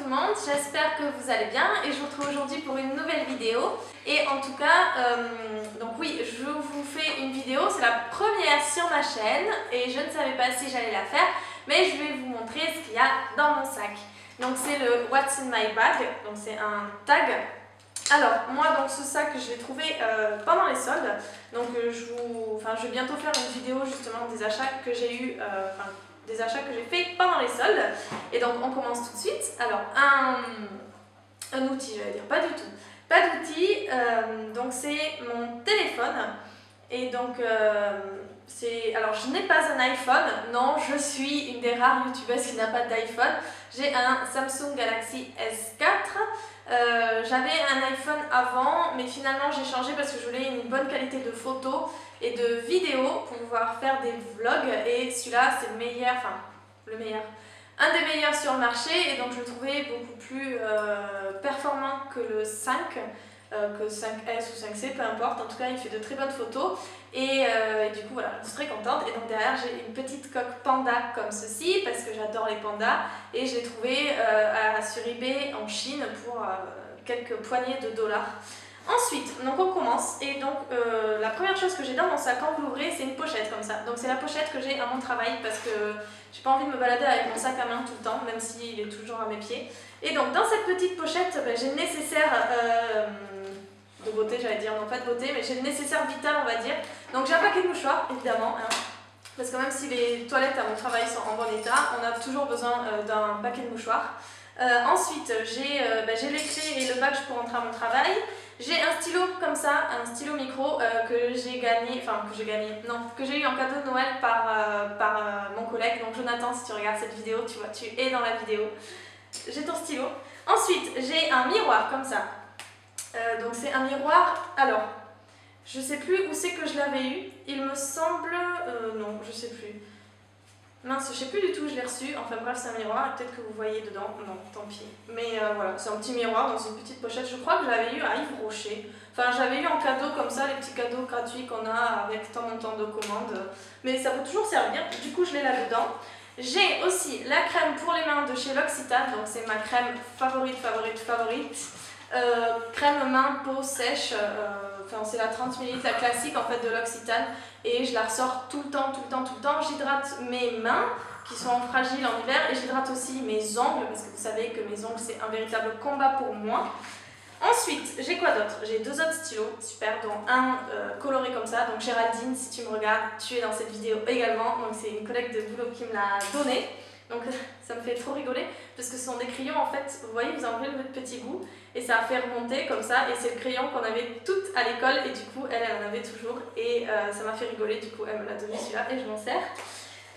tout le monde, j'espère que vous allez bien et je vous retrouve aujourd'hui pour une nouvelle vidéo. Et en tout cas, donc oui, je vous fais une vidéo, c'est la première sur ma chaîne et je ne savais pas si j'allais la faire, mais je vais vous montrer ce qu'il y a dans mon sac. Donc c'est le What's in my bag, donc c'est un tag. Alors moi donc ce sac je l'ai trouvé pendant les soldes, donc je vais bientôt faire une vidéo justement des achats que j'ai eu, des achats que j'ai fait pendant les soldes. Et donc on commence tout de suite. Alors un outil, j'allais dire, pas du tout, pas d'outil, donc c'est mon téléphone. Et donc alors je n'ai pas un iPhone, non, je suis une des rares youtubeuses qui n'a pas d'iPhone. J'ai un Samsung Galaxy S4. J'avais un iPhone avant, mais finalement j'ai changé parce que je voulais une bonne qualité de photos et de vidéos pour pouvoir faire des vlogs, et celui-là c'est le meilleur, un des meilleurs sur le marché, et donc je le trouvais beaucoup plus performant que le 5, que 5S ou 5C, peu importe, en tout cas il fait de très bonnes photos, et du coup voilà, je suis très contente. Et donc derrière j'ai une petite coque panda comme ceci, parce que j'adore les pandas, et je l'ai trouvé sur eBay en Chine pour quelques poignées de dollars. Ensuite, donc on commence, et donc la première chose que j'ai dans mon sac quand vous l'ouvrez, c'est une pochette comme ça. Donc c'est la pochette que j'ai à mon travail parce que j'ai pas envie de me balader avec mon sac à main tout le temps, même s'il est toujours à mes pieds. Et donc dans cette petite pochette, j'ai le nécessaire de beauté, j'allais dire, non pas de beauté, mais j'ai le nécessaire vital, on va dire. Donc j'ai un paquet de mouchoirs, évidemment, hein, parce que même si les toilettes à mon travail sont en bon état, on a toujours besoin d'un paquet de mouchoirs. Ensuite, j'ai les clés et le badge pour rentrer à mon travail. J'ai un stylo comme ça, un stylo micro que j'ai gagné, que j'ai eu en cadeau de Noël par mon collègue. Donc Jonathan, si tu regardes cette vidéo, tu vois, tu es dans la vidéo. J'ai ton stylo. Ensuite, j'ai un miroir comme ça. Donc c'est un miroir, alors, je sais plus où c'est que je l'avais eu. Il me semble, non, je sais plus. Mince, je sais plus du tout où je l'ai reçu. Enfin bref, c'est un miroir, peut-être que vous voyez dedans. Non, tant pis. Mais voilà, c'est un petit miroir dans une petite pochette. Je crois que je l'avais eu à Yves Rocher. Enfin, j'avais eu en cadeau comme ça, les petits cadeaux gratuits qu'on a avec tant montant de commandes. Mais ça peut toujours servir. Du coup, je l'ai là-dedans. J'ai aussi la crème pour les mains de chez L'Occitane. Donc c'est ma crème favorite. Crème main peau sèche, c'est la 30 ml, la classique en fait de L'Occitane, et je la ressors tout le temps. J'hydrate mes mains qui sont fragiles en hiver, et j'hydrate aussi mes ongles, parce que vous savez que mes ongles c'est un véritable combat pour moi. Ensuite, j'ai quoi d'autre? J'ai deux autres stylos, super, dont un coloré comme ça. Donc Géraldine, si tu me regardes, tu es dans cette vidéo également. Donc c'est une collègue de boulot qui me l'a donné. Donc ça me fait trop rigoler, parce que ce sont des crayons en fait, vous voyez, vous enlevez votre petit bout et ça a fait remonter comme ça, et c'est le crayon qu'on avait toutes à l'école, et du coup elle en avait toujours, et ça m'a fait rigoler, du coup elle me l'a donné celui-là et je m'en sers.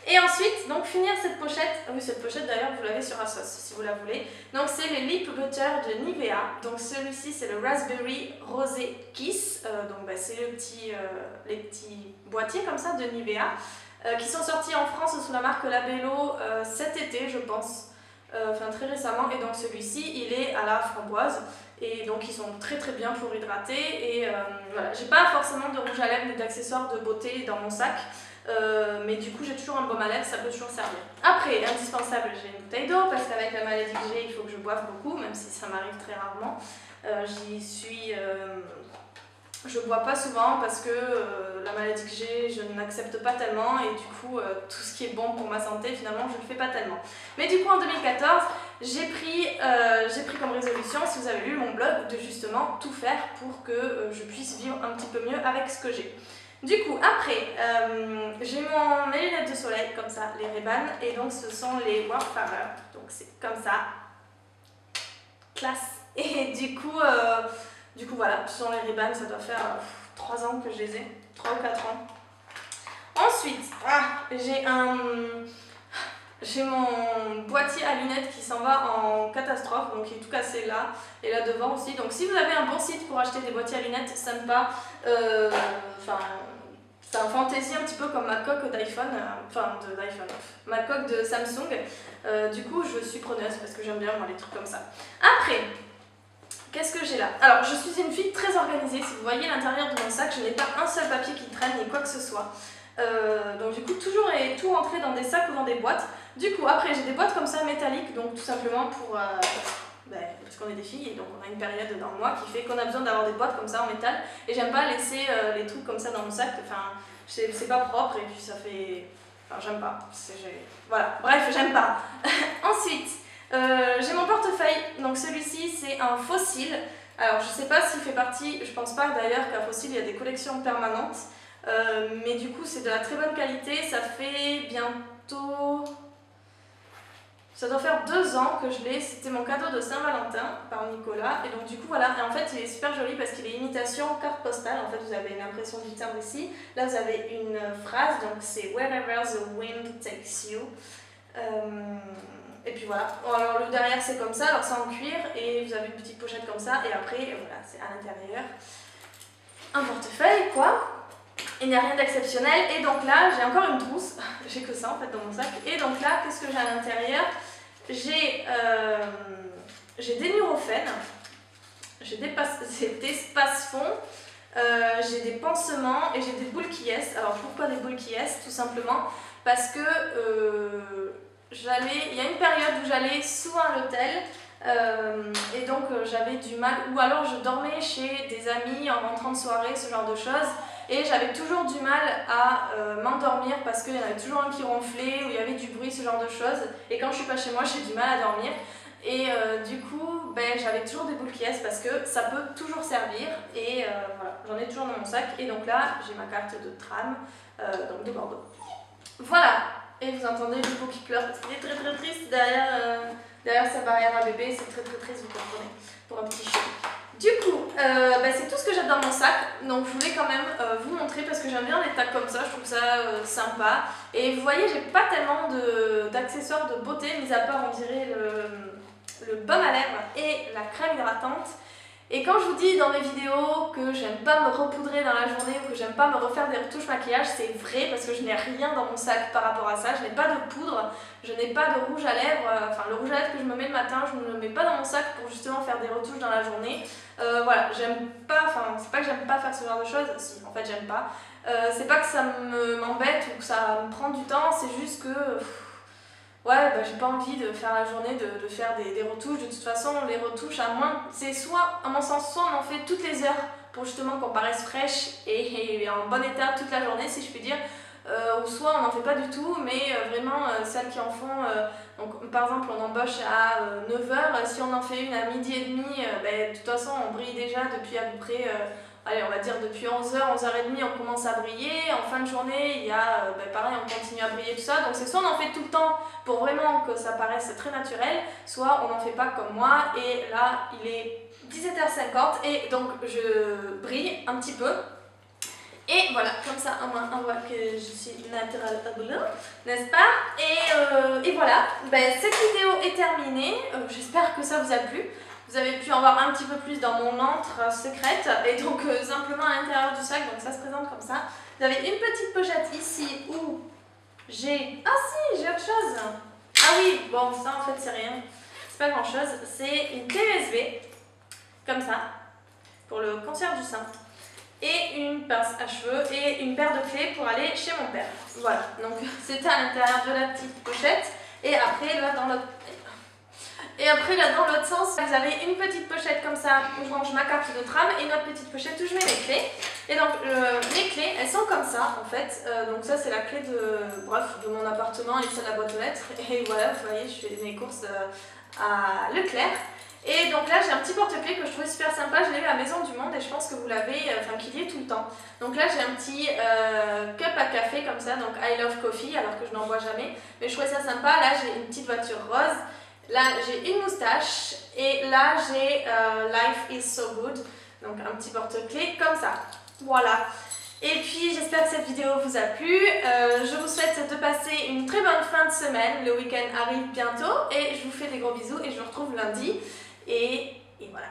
Et ensuite, donc finir cette pochette, oui cette pochette d'ailleurs vous l'avez sur Asos si vous la voulez, donc c'est les Lip Butter de Nivea, donc celui-ci c'est le Raspberry Rosé Kiss, c'est les petits boîtiers comme ça de Nivea, qui sont sortis en France sous la marque Labello cet été je pense, très récemment, et donc celui-ci il est à la framboise, et donc ils sont très bien pour hydrater, et voilà, j'ai pas forcément de rouge à lèvres ni d'accessoires de beauté dans mon sac, mais du coup j'ai toujours un baume à lèvres, ça peut toujours servir. Après, indispensable, j'ai une bouteille d'eau, parce qu'avec la maladie que j'ai il faut que je boive beaucoup, même si ça m'arrive très rarement. Je bois pas souvent parce que la maladie que j'ai, je n'accepte pas tellement, et du coup tout ce qui est bon pour ma santé finalement je le fais pas tellement. Mais du coup en 2014 j'ai pris comme résolution, si vous avez lu mon blog, de justement tout faire pour que je puisse vivre un petit peu mieux avec ce que j'ai. Du coup après j'ai mes lunettes de soleil comme ça, les Ray-Ban, et donc ce sont les Warfarer, donc c'est comme ça, classe. Et du coup voilà, ce sont les Ray-Ban, ça doit faire 3 ans que je les ai, 3 ou 4 ans. Ensuite, j'ai mon boîtier à lunettes qui s'en va en catastrophe, donc il est tout cassé là et là devant aussi. Donc si vous avez un bon site pour acheter des boîtiers à lunettes sympa, c'est un fantaisie un petit peu comme ma coque d'iPhone, ma coque de Samsung. Du coup je suis preneuse parce que j'aime bien voir les trucs comme ça. Après, qu'est-ce que j'ai là? Alors, je suis une fille très organisée. Si vous voyez l'intérieur de mon sac, je n'ai pas un seul papier qui traîne ni quoi que ce soit. Donc du coup, toujours tout rentré dans des sacs ou dans des boîtes. Du coup après j'ai des boîtes comme ça métalliques, donc tout simplement pour... parce qu'on est des filles et donc on a une période dans le mois qui fait qu'on a besoin d'avoir des boîtes comme ça en métal et j'aime pas laisser les trucs comme ça dans mon sac, enfin c'est pas propre et puis ça fait... Enfin j'aime pas, voilà, bref j'aime pas. Ensuite j'ai mon portefeuille, donc celui-ci c'est un Fossil. Alors je sais pas s'il fait partie, je pense pas d'ailleurs qu'à Fossil il y a des collections permanentes, mais du coup c'est de la très bonne qualité, ça fait bientôt... Ça doit faire 2 ans que je l'ai, c'était mon cadeau de Saint-Valentin par Nicolas. Et donc du coup voilà, et en fait il est super joli parce qu'il est imitation carte postale. En fait vous avez l'impression du timbre ici. Là vous avez une phrase, donc c'est Wherever the wind takes you. Et puis voilà, alors le derrière c'est comme ça, alors c'est en cuir et vous avez une petite pochette comme ça. Et après voilà, c'est à l'intérieur un portefeuille quoi. Il n'y a rien d'exceptionnel et donc là j'ai encore une trousse, j'ai que ça en fait dans mon sac. Et donc là qu'est-ce que j'ai à l'intérieur? J'ai des Nurofen, j'ai des space-fonds, j'ai des pansements et j'ai des boules qui yes. Alors pourquoi des boules qui yes? Tout simplement parce que il y a une période où j'allais souvent à l'hôtel et donc j'avais du mal, ou alors je dormais chez des amis en rentrant de soirée, ce genre de choses. Et j'avais toujours du mal à m'endormir parce qu'il y en avait toujours un qui ronflait ou il y avait du bruit, ce genre de choses. Et quand je suis pas chez moi, j'ai du mal à dormir. Et du coup, j'avais toujours des boules qui yes parce que ça peut toujours servir. Et voilà, j'en ai toujours dans mon sac. Et donc là, j'ai ma carte de tram, donc de Bordeaux. Voilà. Et vous entendez Lupo qui pleure parce qu'il est très très triste derrière sa barrière à bébé. C'est très très triste, vous comprenez, pour un petit chien. Du coup, c'est tout ce que j'ai dans mon sac, donc je voulais quand même vous montrer parce que j'aime bien les tags comme ça, je trouve ça sympa. Et vous voyez, j'ai pas tellement d'accessoires de beauté, mis à part on dirait le baume à lèvres et la crème hydratante. Et quand je vous dis dans mes vidéos que j'aime pas me repoudrer dans la journée ou que j'aime pas me refaire des retouches maquillage, c'est vrai parce que je n'ai rien dans mon sac par rapport à ça. Je n'ai pas de poudre, je n'ai pas de rouge à lèvres, enfin le rouge à lèvres que je me mets le matin, je ne le mets pas dans mon sac pour justement faire des retouches dans la journée. Voilà, j'aime pas, enfin c'est pas que j'aime pas faire ce genre de choses, si en fait j'aime pas. C'est pas que ça m'embête ou que ça me prend du temps, c'est juste que... ouais, j'ai pas envie de faire la journée, de faire des retouches. De toute façon, les retouches, à moins, c'est soit, à mon sens, soit on en fait toutes les heures pour justement qu'on paraisse fraîche et en bon état toute la journée, si je puis dire, ou soit on n'en fait pas du tout, mais vraiment celles qui en font, donc par exemple on embauche à 9 h, si on en fait une à midi et demi, de toute façon on brille déjà depuis à peu près... allez, on va dire depuis 11 h, 11 h30, on commence à briller. En fin de journée, il y a, pareil, on continue à briller, tout ça. Donc c'est soit on en fait tout le temps pour vraiment que ça paraisse très naturel, soit on n'en fait pas comme moi. Et là, il est 17 h 50 et donc je brille un petit peu. Et voilà, comme ça, au moins, on voit que je suis naturelle, n'est-ce pas? Et voilà, cette vidéo est terminée. J'espère que ça vous a plu. Vous avez pu en voir un petit peu plus dans mon antre secrète et donc simplement à l'intérieur du sac, donc ça se présente comme ça. Vous avez une petite pochette ici où j'ai... Ah si, j'ai autre chose. Ah oui, bon ça en fait c'est rien, c'est pas grand chose. C'est une clé USB, comme ça, pour le concert du sein. Et une pince à cheveux et une paire de clés pour aller chez mon père. Voilà, donc c'était à l'intérieur de la petite pochette. Et après là dans l'autre... Et après là dans l'autre sens, vous avez une petite pochette comme ça où je range ma carte de tram et une autre petite pochette où je mets mes clés. Et donc les clés, elles sont comme ça en fait. Donc ça c'est la clé de mon appartement et ça de la boîte aux lettres. Et voilà, vous voyez, je fais mes courses à Leclerc. Et donc là j'ai un petit porte-clés que je trouvais super sympa, je l'ai eu à Maison du Monde et je pense que vous l'avez, enfin qu'il y est tout le temps. Donc là j'ai un petit cup à café comme ça, donc I love coffee alors que je n'en bois jamais. Mais je trouvais ça sympa, là j'ai une petite voiture rose, là j'ai une moustache et là j'ai Life is so good, donc un petit porte-clés comme ça. Voilà. Et puis j'espère que cette vidéo vous a plu, je vous souhaite de passer une très bonne fin de semaine, le week-end arrive bientôt et je vous fais des gros bisous et je vous retrouve lundi. Et voilà,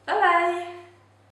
bye bye!